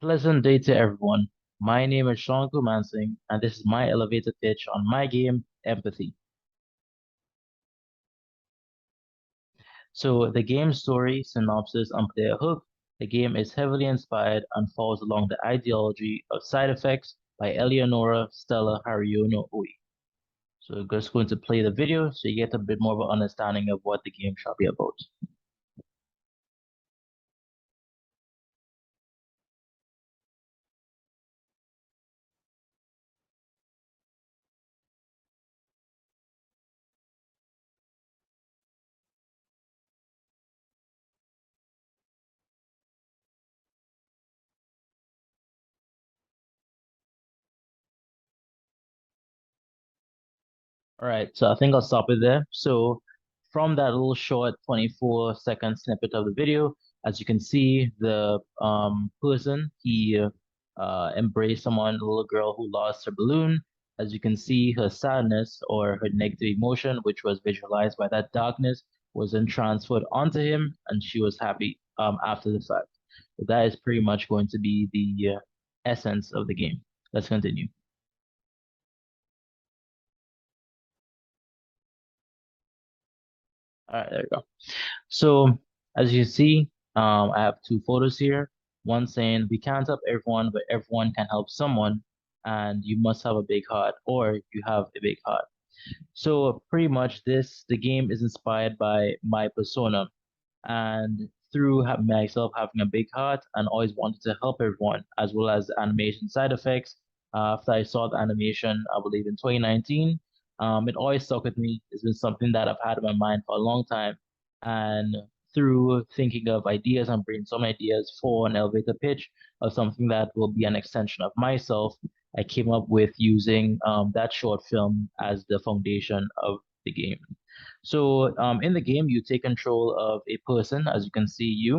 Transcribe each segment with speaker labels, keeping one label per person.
Speaker 1: Pleasant day to everyone. My name is Coomansingh, and this is my elevator pitch on my game, Empathy. So, the game story, synopsis, and player hook. The game is heavily inspired and falls along the ideology of side effects by Eleonora Stella Hariyono Oei. So, we're just going to play the video so you get a bit more of an understanding of what the game shall be about. All right, so I think I'll stop it there. So from that little short 24-second snippet of the video, as you can see, the person, he embraced someone, a little girl who lost her balloon. As you can see, her sadness or her negative emotion, which was visualized by that darkness, was then transferred onto him, and she was happy after the fact. So that is pretty much going to be the essence of the game. Let's continue. All right, there we go. So as you see, I have two photos here. One saying we can't help everyone, but everyone can help someone, and you must have a big heart, or you have a big heart. So pretty much the game is inspired by my persona, and through myself having a big heart and always wanted to help everyone, as well as the animation side effects. After I saw the animation, I believe in 2019, it always stuck with me. It's been something that I've had in my mind for a long time. And through thinking of ideas and brainstorming ideas for an elevator pitch of something that will be an extension of myself, I came up with using that short film as the foundation of the game. So in the game, you take control of a person, as you can see,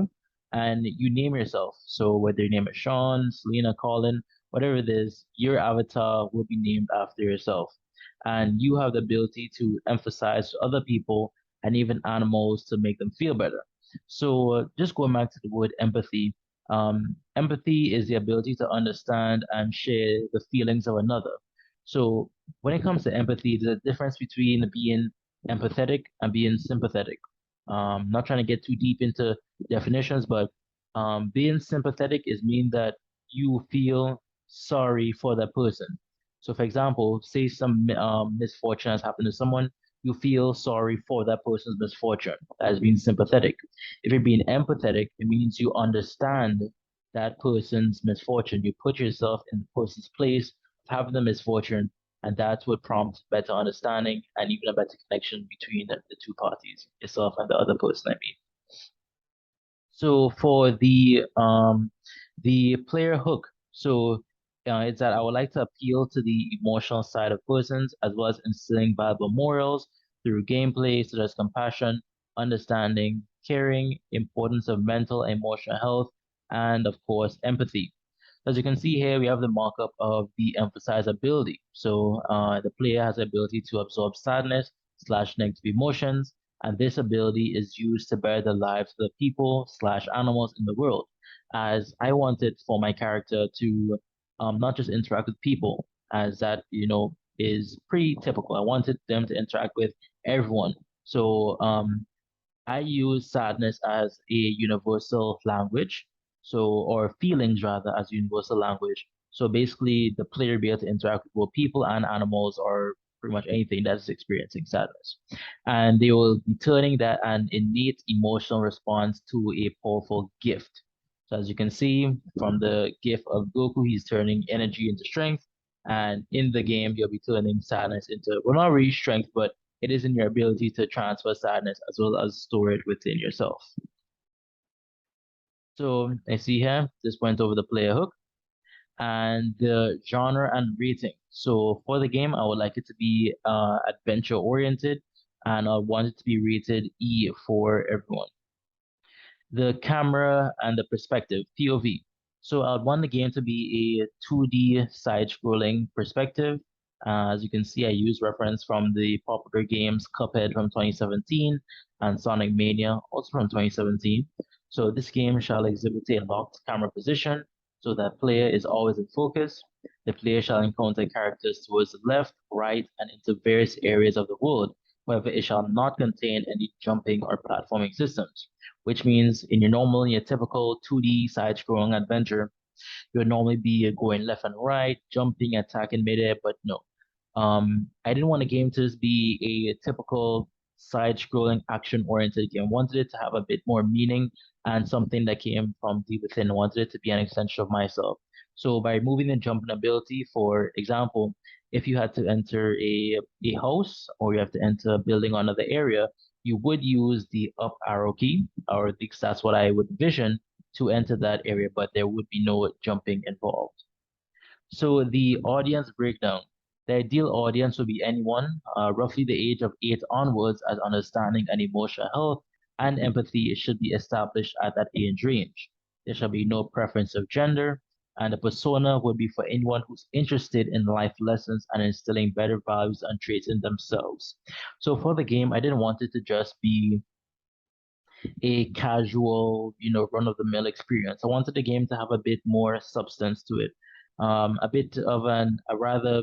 Speaker 1: and you name yourself. So whether your name is Sean, Selena, Colin, whatever it is, your avatar will be named after yourself. And you have the ability to emphasize to other people and even animals to make them feel better. So just going back to the word empathy, empathy is the ability to understand and share the feelings of another. So when it comes to empathy, there's a difference between being empathetic and being sympathetic. Not trying to get too deep into definitions, but being sympathetic is mean that you feel sorry for that person. So, for example, say some misfortune has happened to someone, you feel sorry for that person's misfortune. That is being sympathetic. If you're being empathetic, it means you understand that person's misfortune. You put yourself in the person's place, having the misfortune, and that would prompt better understanding and even a better connection between the two parties, yourself and the other person, I mean. So for the player hook, so it's that I would like to appeal to the emotional side of persons as well as instilling valuable morals through gameplay such as compassion, understanding, caring, importance of mental and emotional health, and of course empathy. As you can see here, we have the markup of the emphasized ability. So the player has the ability to absorb sadness slash negative emotions, and this ability is used to better the lives of the people slash animals in the world. As I wanted for my character to not just interact with people, as that is pretty typical. I wanted them to interact with everyone. So I use sadness as a universal language, so or feelings rather as universal language. So basically, the player be able to interact with both people and animals, or pretty much anything that is experiencing sadness, and they will be turning that an innate emotional response to a powerful gift. So as you can see from the GIF of Goku, he's turning energy into strength, and in the game, you'll be turning sadness into well, not really strength, but it is in your ability to transfer sadness as well as store it within yourself. So I see here, this went over the player hook and the genre and rating. So for the game, I would like it to be adventure oriented and I want it to be rated E for everyone. The camera and the perspective, POV. So I'd want the game to be a 2D side-scrolling perspective. As you can see, I use reference from the popular games Cuphead from 2017 and Sonic Mania, also from 2017. So this game shall exhibit a locked camera position. so that player is always in focus. The player shall encounter characters towards the left, right, and into various areas of the world. However, it shall not contain any jumping or platforming systems, which means in your typical 2D side-scrolling adventure, you would normally be going left and right, jumping, attacking midair, but no. I didn't want the game to just be a typical side-scrolling action-oriented game. I wanted it to have a bit more meaning and something that came from deep within. I wanted it to be an extension of myself. So by removing the jumping ability, for example, if you had to enter a house or you have to enter a building or another area, you would use the up arrow key, or at least that's what I would envision to enter that area, but there would be no jumping involved. So the audience breakdown. The ideal audience would be anyone, roughly the age of 8 onwards, as understanding and emotional health and empathy should be established at that age range. There shall be no preference of gender, and the persona would be for anyone who's interested in life lessons and instilling better values and traits in themselves. So for the game, I didn't want it to just be a casual, run of the mill experience. I wanted the game to have a bit more substance to it. A bit of a rather,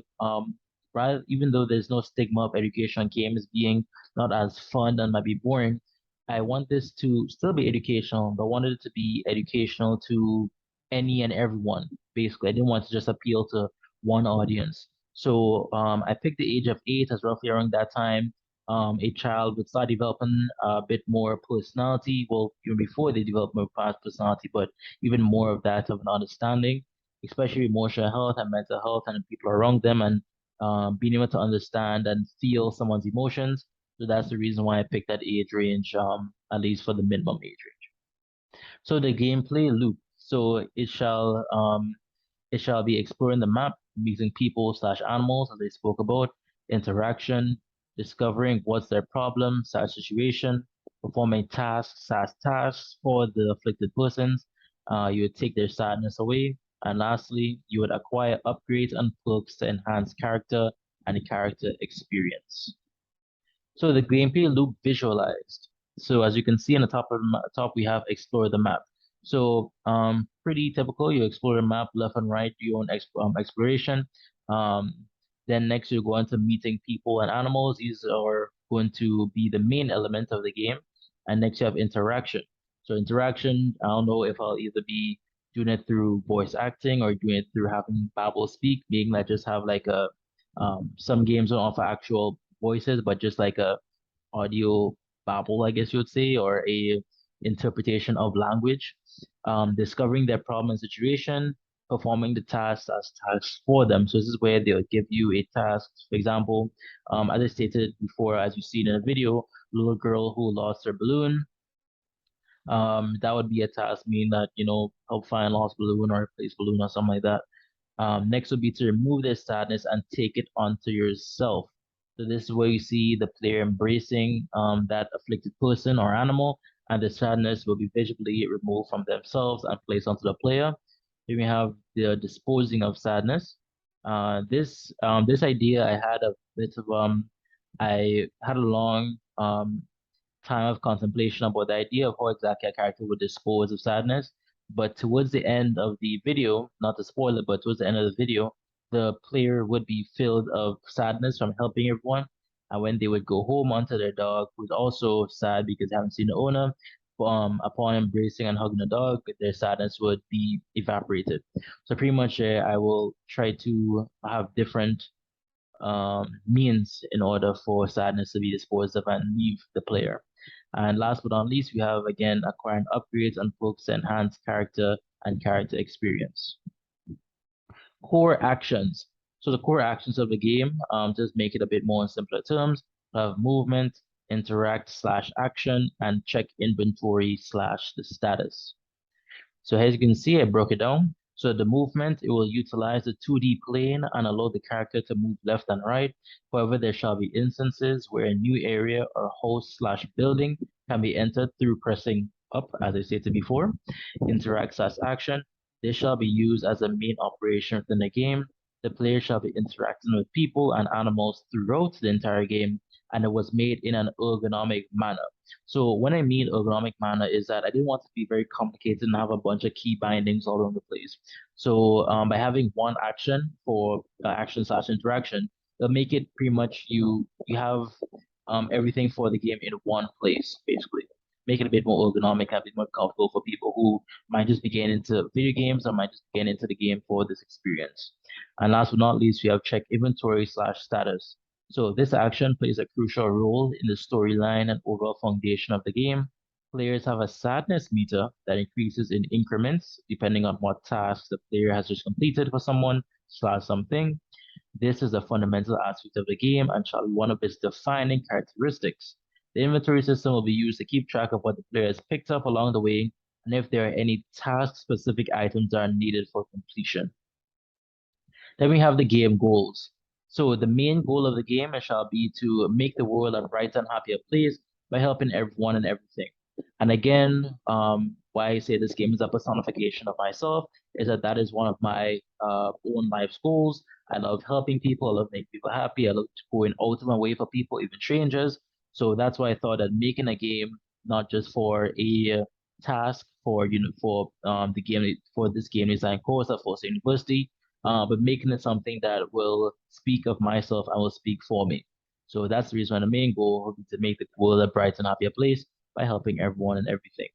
Speaker 1: even though there's no stigma of education games being not as fun and might be boring, I want this to still be educational, but I wanted it to be educational to any and everyone. Basically, I didn't want to just appeal to one audience. So I picked the age of 8 as roughly around that time. A child would start developing a bit more personality. Well, even before they develop more past personality, but even more of that of an understanding, especially emotional health and mental health and people around them, and being able to understand and feel someone's emotions. So that's the reason why I picked that age range, at least for the minimum age range. So the gameplay loop. So it shall be exploring the map, meeting people slash animals, as I spoke about, interaction, discovering what's their problem slash situation, performing tasks slash tasks for the afflicted persons. You would take their sadness away. And lastly, you would acquire upgrades and perks to enhance character and character experience. So the gameplay loop visualized. So as you can see on the top, we have explore the map. So pretty typical. You explore the map left and right, do your own exploration. Um, then next you go into meeting people and animals. These are going to be the main element of the game. And next you have interaction. So interaction, I don't know if I'll either be doing it through voice acting or doing it through having Babel speak, being that just have like a some games don't offer actual voices, but just like a audio babble, I guess you would say, or a interpretation of language. Discovering their problem and situation, performing the tasks as tasks for them. So this is where they'll give you a task. For example, as I stated before, as you see in the video, little girl who lost her balloon. That would be a task, meaning that, help find lost balloon or replace balloon or something like that. Next would be to remove their sadness and take it onto yourself. So this is where you see the player embracing that afflicted person or animal, and the sadness will be visibly removed from themselves and placed onto the player. Then we have the disposing of sadness. This idea I had a bit of I had a long time of contemplation about the idea of how exactly a character would dispose of sadness. But towards the end of the video, not to spoil it, but towards the end of the video, the player would be filled of sadness from helping everyone. And when they would go home onto their dog, who's also sad because they haven't seen the owner, upon embracing and hugging the dog, their sadness would be evaporated. So pretty much, I will try to have different means in order for sadness to be disposed of and leave the player. And last but not least, we have again acquiring upgrades and perks to enhance character and character experience. Core actions. So the core actions of the game, just make it a bit more in simpler terms, have movement, interact slash action, and check inventory slash the status. So as you can see, I broke it down. So the movement, it will utilize the 2D plane and allow the character to move left and right. However, there shall be instances where a new area or host slash building can be entered through pressing up, as I stated before. Interact slash action. This shall be used as a main operation within the game. The player shall be interacting with people and animals throughout the entire game, and it was made in an ergonomic manner. So when I mean ergonomic manner is that I didn't want to be very complicated and have a bunch of key bindings all over the place. So by having one action for action slash interaction, it'll make it pretty much you have everything for the game in one place, basically. Make it a bit more ergonomic and a bit more comfortable for people who might just be getting into video games or might just be getting into the game for this experience. And last but not least, we have check inventory slash status. So this action plays a crucial role in the storyline and overall foundation of the game. Players have a sadness meter that increases in increments depending on what tasks the player has just completed for someone slash something. This is a fundamental aspect of the game and shall be one of its defining characteristics. The inventory system will be used to keep track of what the player has picked up along the way and if there are any task-specific items that are needed for completion. Then we have the game goals. So the main goal of the game shall be to make the world a brighter and happier place by helping everyone and everything. And again, why I say this game is a personification of myself is that is one of my own life's goals. I love helping people. I love making people happy. I love going out of my way for people, even strangers. So that's why I thought that making a game not just for a task for for the game for this game design course at Force University, but making it something that will speak of myself and will speak for me. So that's the reason why the main goal will be to make the world a brighter and happier place by helping everyone and everything.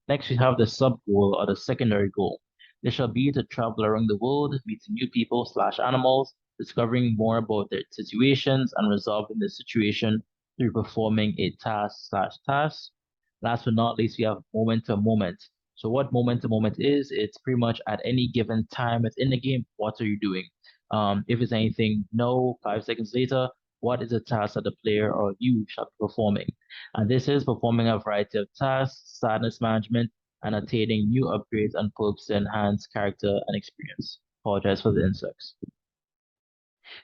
Speaker 1: Next, we have the sub goal or the secondary goal. This shall be to travel around the world, meeting new people slash animals, discovering more about their situations and resolving the situation through performing a task slash task. Last but not least, we have moment to moment. So what moment to moment is, it's pretty much at any given time within the game, what are you doing? If it's anything, no, 5 seconds later, what is the task that the player or you shall be performing? And this is performing a variety of tasks, sadness management, and attaining new upgrades and perks to enhance character and experience. Apologize for the insects.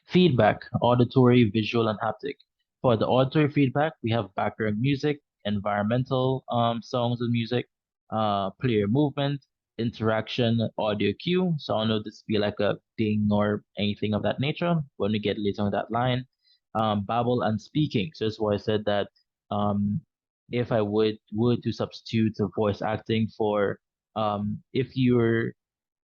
Speaker 1: Feedback, auditory, visual, and haptic. For the auditory feedback, we have background music, environmental songs and music, player movement, interaction, audio cue. So I know this be like a ding or anything of that nature when we get later on that line. Babble and speaking. So that's why I said that if I would to substitute the voice acting for if you're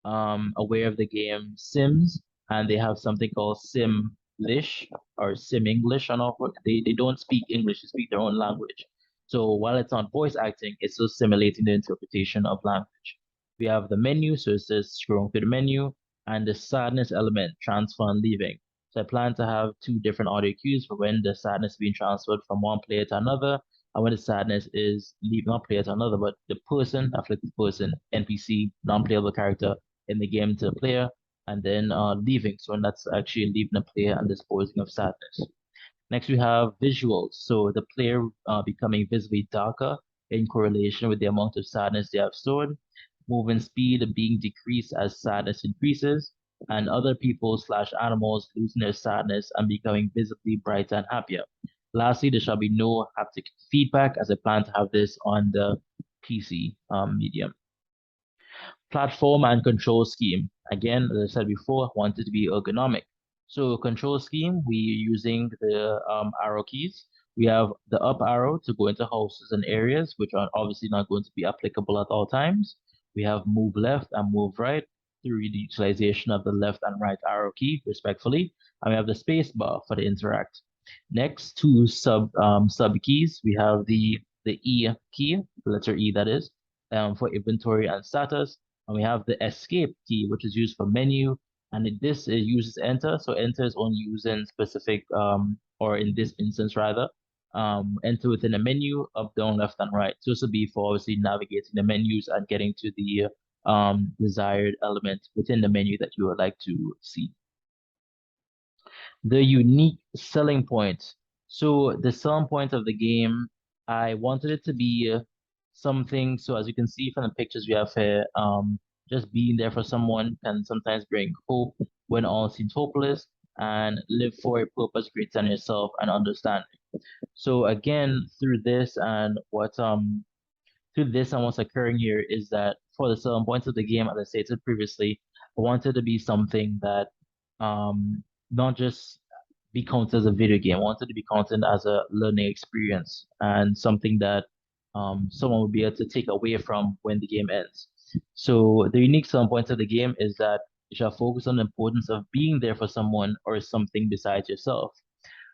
Speaker 1: aware of the game Sims, and they have something called Simlish or Sim English on offer. They don't speak English, they speak their own language. So while it's on voice acting, it's still simulating the interpretation of language. We have the menu, so it says scrolling through the menu, and the sadness element, transfer and leaving. So I plan to have two different audio cues for when the sadness is being transferred from one player to another, and when the sadness is leaving one player to another, but the person, afflicted person, NPC, non-playable character, in the game to the player, and then leaving. So that's actually leaving the player and disposing of sadness. Next, we have visuals. So the player becoming visibly darker in correlation with the amount of sadness they have stored. Movement speed being decreased as sadness increases, and other people slash animals losing their sadness and becoming visibly brighter and happier. Lastly, there shall be no haptic feedback as I plan to have this on the PC medium. Platform and control scheme. Again, as I said before, want it to be ergonomic. So control scheme, we're using the arrow keys. We have the up arrow to go into houses and areas, which are obviously not going to be applicable at all times. We have move left and move right through the utilization of the left and right arrow key, respectfully. And we have the space bar for the interact. Next, two sub keys. We have the E key, the letter E that is, for inventory and status. And we have the escape key, which is used for menu. And this uses enter. So enter is only used in specific, or in this instance rather, enter within a menu, up, down, left, and right. So this will be for obviously navigating the menus and getting to the desired element within the menu that you would like to see. The unique selling point. So the selling point of the game, I wanted it to be something. So as you can see from the pictures we have here, just being there for someone can sometimes bring hope when all seems hopeless, and live for a purpose greater than yourself and understanding. So again, through this and what's occurring here is that for the selling points of the game, as I stated previously, I wanted to be something that not just be counted as a video game. I want it to be counted as a learning experience and something that someone will be able to take away from when the game ends. So the unique selling point of the game is that you shall focus on the importance of being there for someone or something besides yourself.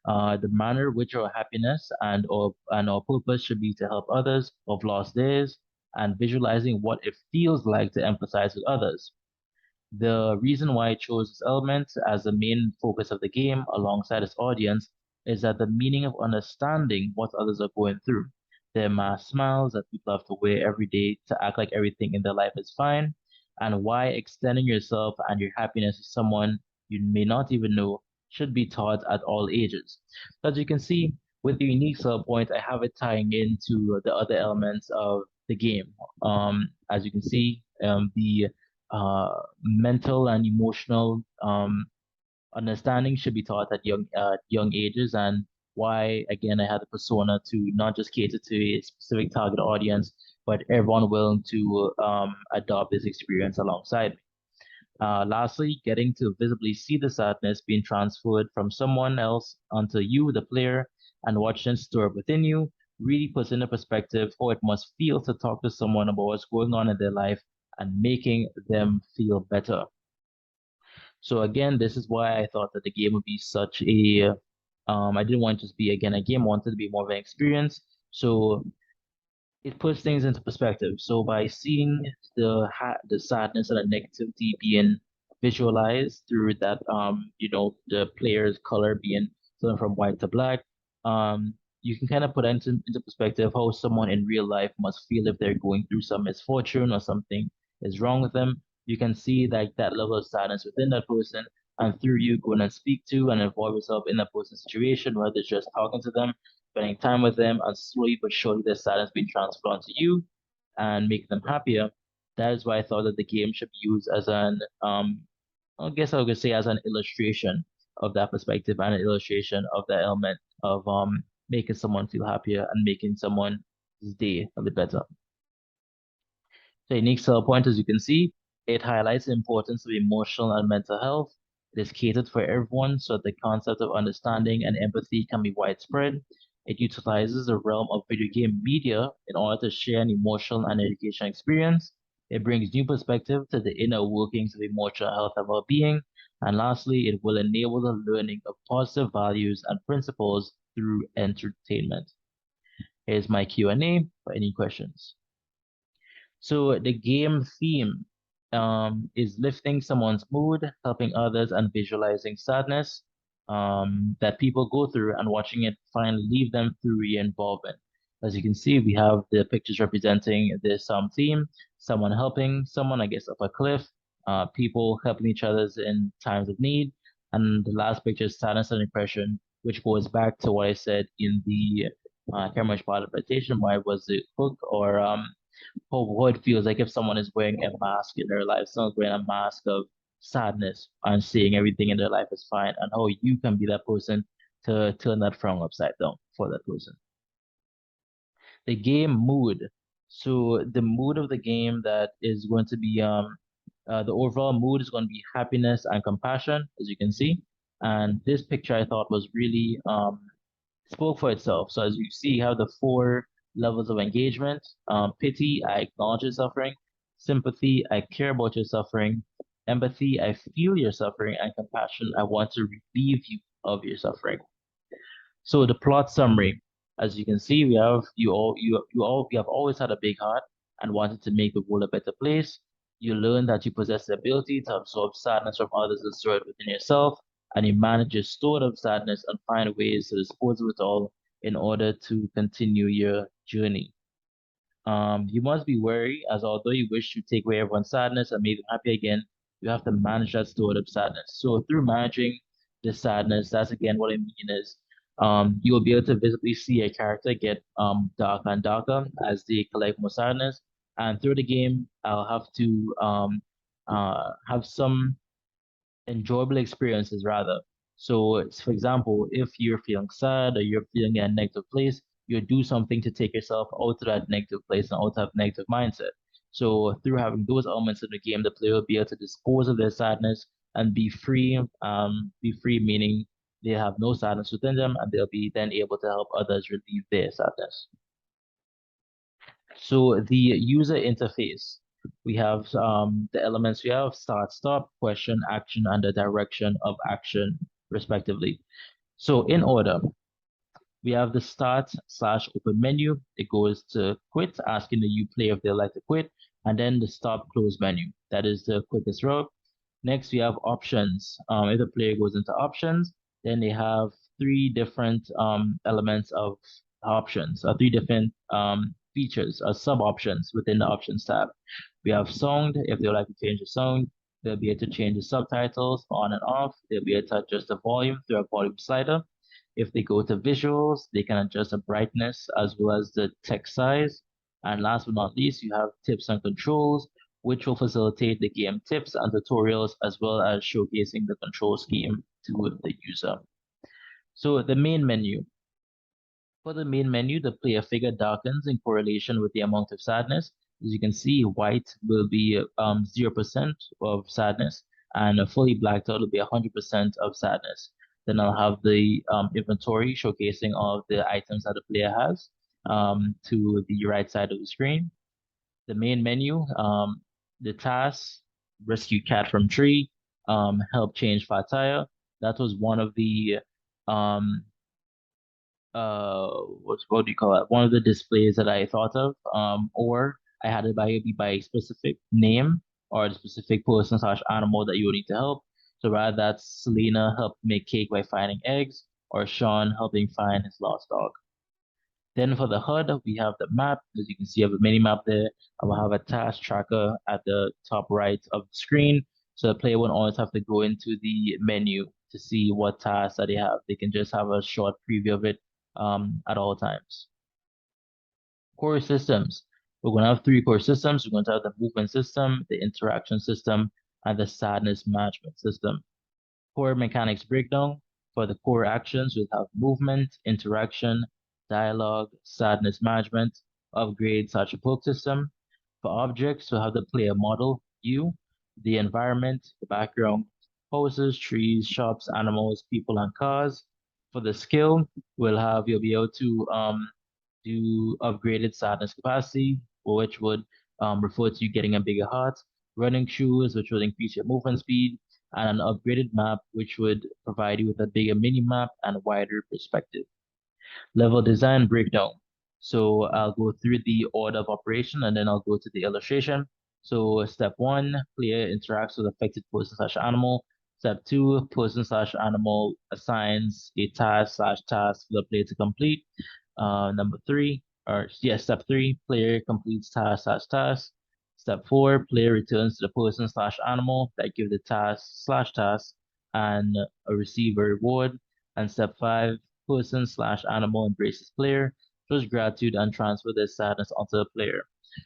Speaker 1: The manner which our happiness and our purpose should be to help others of lost days and visualizing what it feels like to empathize with others. The reason why I chose this element as the main focus of the game alongside its audience is that the meaning of understanding what others are going through. Their mask smiles that people have to wear every day to act like everything in their life is fine, and why extending yourself and your happiness to someone you may not even know should be taught at all ages. As you can see, with the unique sell point, I have it tying into the other elements of the game. As you can see, the mental and emotional understanding should be taught at young ages, and why again I had the persona to not just cater to a specific target audience, but everyone willing to adopt this experience alongside me. Lastly, getting to visibly see the sadness being transferred from someone else onto you, the player, and watching it stir up within you really puts into perspective how it must feel to talk to someone about what's going on in their life and making them feel better. So again, this is why I thought that the game would be such a I didn't want it to just be again a game, I wanted to be more of an experience. So it puts things into perspective. So by seeing the sadness and the negativity being visualized through that the player's color being turned from white to black, you can kind of put into perspective how someone in real life must feel if they're going through some misfortune or something is wrong with them. You can see like that level of sadness within that person, and through you going and speak to and involve yourself in that person's situation, whether it's just talking to them, spending time with them, and slowly but surely their sadness being transferred onto you and make them happier. That is why I thought that the game should be used as an I guess I would say as an illustration of that perspective and an illustration of that element of making someone feel happier and making someone's day a bit better. The unique sell point, as you can see, it highlights the importance of emotional and mental health. It is catered for everyone, so the concept of understanding and empathy can be widespread. It utilizes the realm of video game media in order to share an emotional and educational experience. It brings new perspective to the inner workings of emotional health and well-being. And lastly, it will enable the learning of positive values and principles through entertainment. Here's my Q&A for any questions. So the game theme is lifting someone's mood, helping others, and visualizing sadness that people go through and watching it finally leave them through re-involvement. As you can see, we have the pictures representing this theme, someone helping someone, I guess, up a cliff, people helping each other in times of need, and the last picture is sadness and depression, which goes back to what I said in the camera part of the presentation, why was it hook or how it feels like if someone is wearing a mask in their life, someone's wearing a mask of sadness and seeing everything in their life is fine, and how you can be that person to turn that frown upside down for that person. The game mood. So the mood of the game that is going to be the overall mood is going to be happiness and compassion, as you can see. And this picture I thought was really spoke for itself. So as you see, you have the four levels of engagement. Pity, I acknowledge your suffering. Sympathy, I care about your suffering. Empathy, I feel your suffering. And compassion, I want to relieve you of your suffering. So the plot summary, as you can see, we have always had a big heart and wanted to make the world a better place. You learn that you possess the ability to absorb sadness from others and store it within yourself, and you manage your stored up sadness and find ways to dispose of it all in order to continue your journey. You must be wary, as although you wish to take away everyone's sadness and make them happy again, you have to manage that stored up sadness. So through managing this sadness, that's again what I mean is you will be able to visibly see a character get darker and darker as they collect more sadness. And through the game, I'll have to have some enjoyable experiences rather. So, for example, if you're feeling sad or you're feeling in a negative place, you do something to take yourself out of that negative place and out of negative mindset. So, through having those elements in the game, the player will be able to dispose of their sadness and be free. Be free meaning they have no sadness within them, and they'll be then able to help others relieve their sadness. So the user interface, we have the elements we have start, stop, question, action, and the direction of action, respectively. So in order, we have the start slash open menu. It goes to quit, asking the U player if they'd like to quit, and then the stop close menu. That is the quickest route. Next, we have options. If the player goes into options, then they have three different elements of options, or three different features or sub options within the options tab. We have sound. If they would like to change the sound, they'll be able to change the subtitles on and off. They'll be able to adjust the volume through a volume slider. If they go to visuals, they can adjust the brightness as well as the text size. And last but not least, you have tips and controls, which will facilitate the game tips and tutorials as well as showcasing the control scheme to the user. So the main menu. For the main menu, the player figure darkens in correlation with the amount of sadness. As you can see, white will be 0% of sadness, and a fully blacked out will be 100% of sadness. Then I'll have the inventory showcasing all of the items that the player has to the right side of the screen. The main menu, the tasks, rescue cat from tree, help change flat tire. That was one of the um, what do you call it? One of the displays that I thought of, or I had it by specific name or the specific person slash animal that you would need to help. So rather that's Selena helped make cake by finding eggs, or Sean helping find his lost dog. Then for the HUD, we have the map. As you can see, I have a mini map there. I will have a task tracker at the top right of the screen. So the player won't always have to go into the menu to see what tasks that they have. They can just have a short preview of it at all times. Core systems. We're going to have three core systems. We're going to have the movement system, the interaction system, and the sadness management system. Core mechanics breakdown. For the core actions, we'll have movement, interaction, dialogue, sadness management, upgrade such a poke system. For objects, we'll have the player model, you, the environment, the background, houses, trees, shops, animals, people, and cars. For the skill, you'll be able to do upgraded sadness capacity, which would refer to you getting a bigger heart, running shoes, which would increase your movement speed, and an upgraded map, which would provide you with a bigger mini map and a wider perspective. Level design breakdown. So I'll go through the order of operation and then I'll go to the illustration. So step one, player interacts with affected person slash animal. Step two, person slash animal assigns a task slash task for the player to complete. Number three, or yeah, step three, player completes task slash task. Step four, player returns to the person slash animal that give the task slash task and a receive a reward. And step five, person slash animal embraces player, shows gratitude and transfer their sadness onto the player.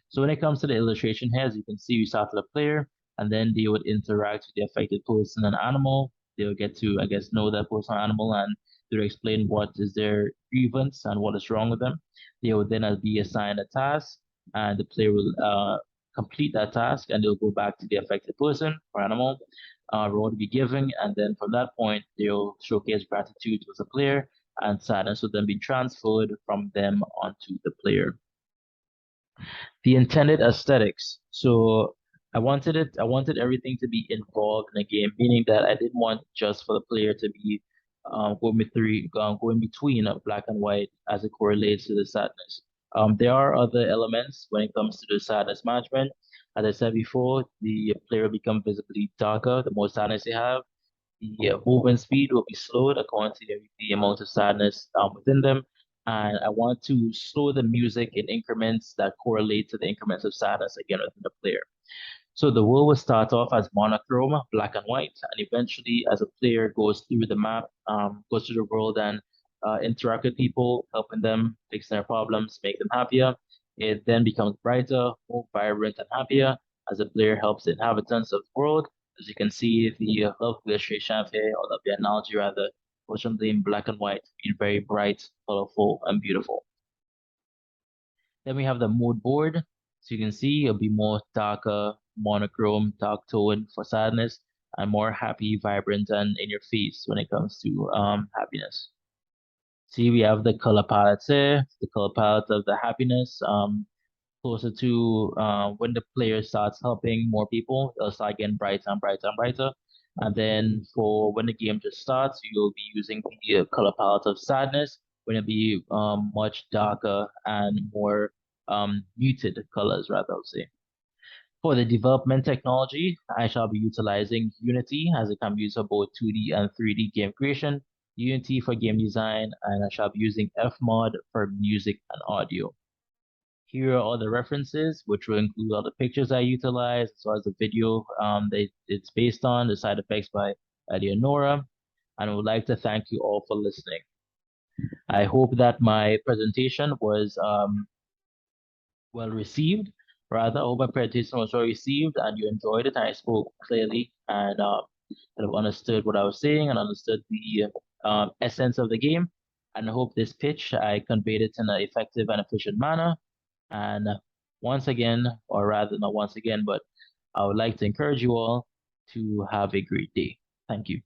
Speaker 1: So when it comes to the illustration here, as you can see, we start with the player, and then they would interact with the affected person and animal. They'll get to, I guess, know that person or animal, and they'll explain what is their grievance and what is wrong with them. They would then be assigned a task, and the player will complete that task, and they'll go back to the affected person or animal. Reward to be given, and then from that point, they'll showcase gratitude to the player, and sadness will then be transferred from them onto the player. The intended aesthetics. So I wanted everything to be involved in the game, meaning that I didn't want just for the player to be going between black and white as it correlates to the sadness. There are other elements when it comes to the sadness management. As I said before, the player become visibly darker the more sadness they have. The movement speed will be slowed according to the amount of sadness within them. And I want to slow the music in increments that correlate to the increments of sadness again within the player. So the world will start off as monochrome, black and white, and eventually, as a player goes through the map, goes through the world and interact with people, helping them fix their problems, make them happier, it then becomes brighter, more vibrant, and happier as the player helps the inhabitants of the world. As you can see, the love illustration here, or the analogy rather, was something in black and white, being very bright, colorful, and beautiful. Then we have the mood board. So you can see it'll be more darker, monochrome, dark tone for sadness. and more happy, vibrant, and in your face when it comes to happiness. See, we have the color palette here, the color palette of the happiness. Closer to when the player starts helping more people, it'll start getting brighter and brighter and brighter. And then for when the game just starts, you'll be using the color palette of sadness, when it'll be much darker and more muted colors, rather, I would say. For the development technology, I shall be utilizing Unity as it can be used for both 2D and 3D game creation, Unity for game design, and I shall be using Fmod for music and audio. Here are all the references, which will include all the pictures I utilize, as well as the video that it's based on, the side effects by Eleonora. And I would like to thank you all for listening. I hope that my presentation was well received. Rather, I hope my presentation was well received and you enjoyed it and I spoke clearly and kind of understood what I was saying and understood the essence of the game. And I hope this pitch, I conveyed it in an effective and efficient manner. And once again, or rather not once again, but I would like to encourage you all to have a great day. Thank you.